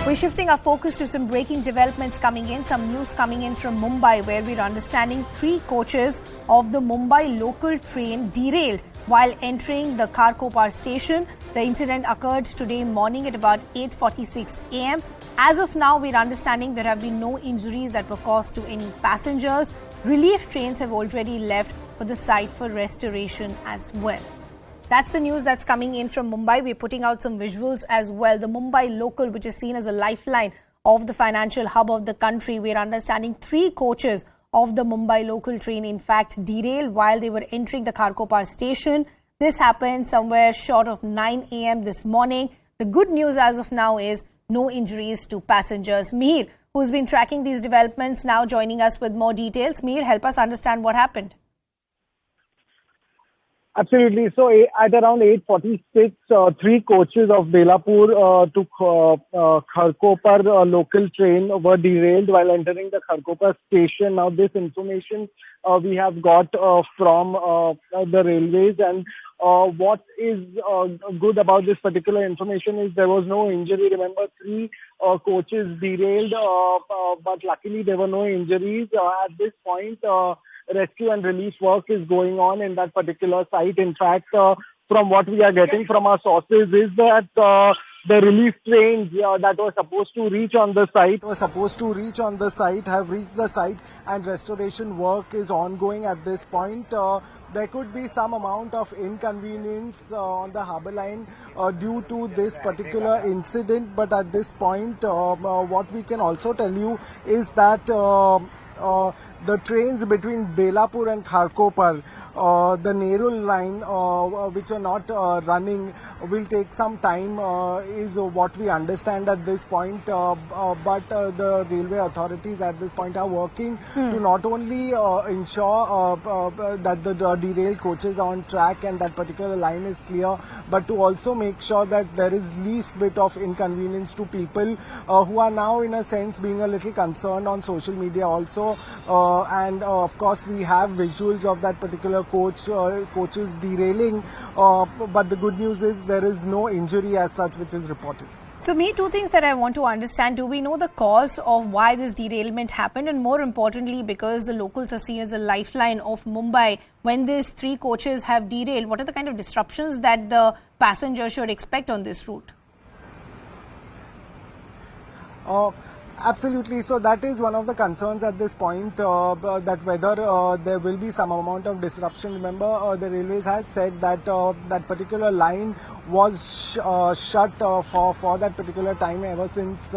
We're shifting our focus to some breaking developments coming in, some news coming in from Mumbai, where we're understanding 3 coaches of the Mumbai local train derailed while entering the Kharkopar station. The incident occurred today morning at about 8:46 a.m. As of now, we're understanding there have been no injuries that were caused to any passengers. Relief trains have already left for the site for restoration as well. That's the news that's coming in from Mumbai. We're putting out some visuals as well. The Mumbai local, which is seen as a lifeline of the financial hub of the country, we're understanding 3 coaches of the Mumbai local train, in fact, derailed while they were entering the Kharkopar station. This happened somewhere short of 9 a.m. this morning. The good news as of now is no injuries to passengers. Mihir, who's been tracking these developments, now joining us with more details. Mihir, help us understand what happened. Absolutely. So at around 8:46, 3 coaches of Belapur to Kharkopar local train were derailed while entering the Kharkopar station. Now, this information we have got from the railways, and what is good about this particular information is there was no injury. Remember, 3 coaches derailed, but luckily there were no injuries. At this point, rescue and relief work is going on in that particular site. In fact, from what we are getting from our sources is that the relief trains that were supposed to reach on the site have reached the site, and restoration work is ongoing at this point. There could be some amount of inconvenience on the harbour line due to this particular incident, but at this point what we can also tell you is that the trains between Belapur and Kharkopar, the Nerul line, which are not running, will take some time, is what we understand at this point. But the railway authorities at this point are working to not only ensure that the derailed coaches are on track and that particular line is clear, but to also make sure that there is least bit of inconvenience to people who are now, in a sense, being a little concerned on social media also. And of course, we have visuals of that particular coaches derailing. But the good news is there is no injury as such which is reported. So, me, 2 things that I want to understand. Do we know the cause of why this derailment happened? And more importantly, because the locals are seen as a lifeline of Mumbai, when these 3 coaches have derailed, what are the kind of disruptions that the passengers should expect on this route? Absolutely. So that is one of the concerns at this point, that whether there will be some amount of disruption. Remember, the railways has said that that particular line was shut for that particular time ever since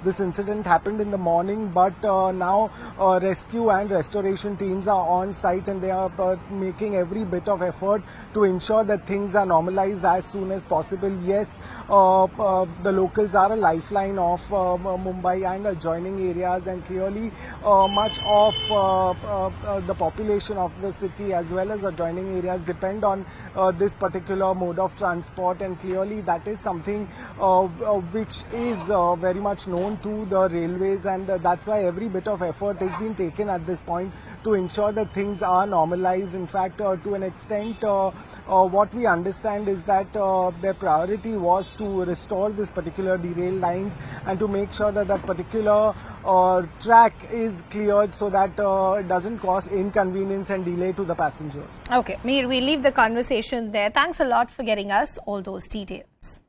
this incident happened in the morning. But now rescue and restoration teams are on site, and they are making every bit of effort to ensure that things are normalized as soon as possible. Yes, the locals are a lifeline of Mumbai and adjoining areas, and clearly much of the population of the city as well as adjoining areas depend on this particular mode of transport, and clearly that is something which is very much known to the railways, and that's why every bit of effort is being taken at this point to ensure that things are normalized. In fact, to an extent, what we understand is that their priority was to restore this particular derailed lines and to make sure that that particular track is cleared so that it doesn't cause inconvenience and delay to the passengers. Okay, Mihir, we leave the conversation there. Thanks a lot for getting us all those details.